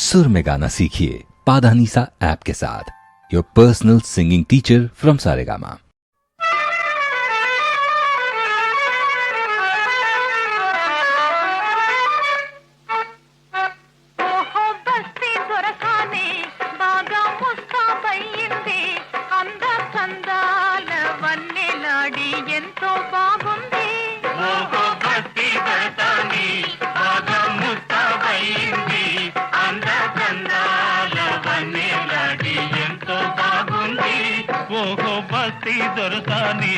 सुर में गाना सीखिए पाधानीसा ऐप के साथ। Your personal singing teacher from Saregama. ఓహో బస్తీ దొరసాని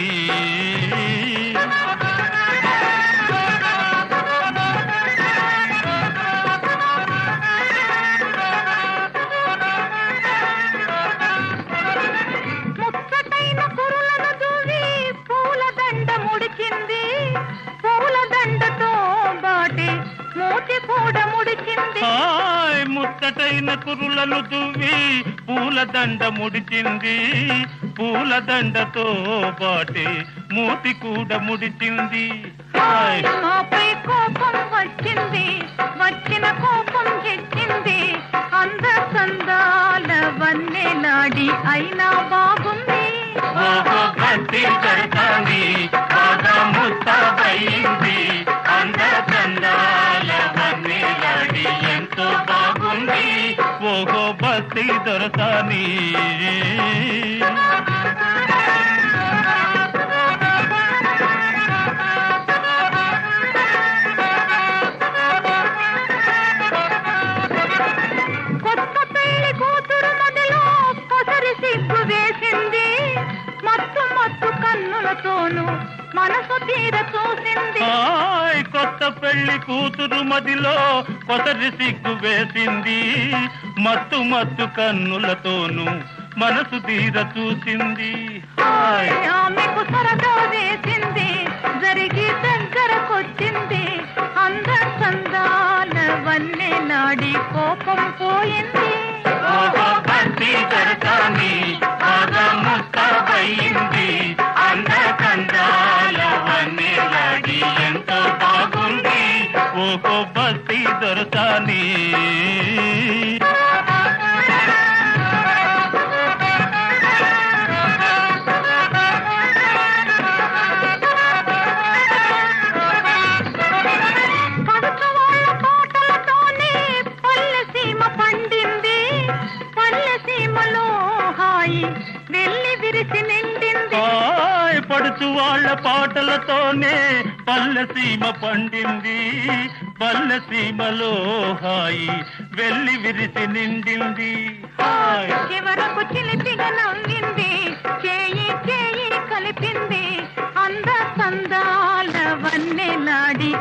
ముచ్చటైన కురులను దూవి పూలదండ ముడిచింది, పూలదండతో బాటి మూతి కూడా ముడిచింది. ముచ్చటైన కురులను దువ్వి పూలదండ ముడిచింది, పూలదండతో పాటి మూతి కూడా ముడిచింది. ఆపై కోపం వచ్చింది, వచ్చిన కోపం తెచ్చింది. అంద సందాల వన్నెలాడి అయినా బాగుంది. ఓహో భక్తి దొరసాని బాగా ముస్తాబయింది. అంద సందాల వన్నెలాడి ఎంతో బాగుంది. ఓహో భక్తి దొరసాని కొత్త పెళ్లి కూతురు మదిలో పొసరి సిగ్గు వేసింది. మత్తు మత్తు కన్నులతోనూ మనసు తీర చూసింది. కొత్త పెళ్లి కూతురు మదిలో కొసరి సిగ్గు వేసింది. మత్తు మత్తు కన్నులతోనూ మనసు తీర చూసింది. ఆమెకు సరదా వేసింది, జరిగి దగ్గరకొచ్చింది. అంద సందాల వన్నెలాడి కోపం పోయింది. ఓహో భక్తి దొరసాని బాగా ముస్తాబయింది. అంద కందాల వన్నెలాడి ఎంతో బాగుంది. ఓహో భక్తి దొరసాని పడుచు వాళ్ళ పాటలతోనే పల్లె సీమ పండింది. పల్లె సీమలో హాయి వెళ్ళి విరిసి నిండింది. చివరకు చిలిపిగా నవ్వింది, చేయి చేయి కలిపింది. అంద సందాల వన్నెలాడి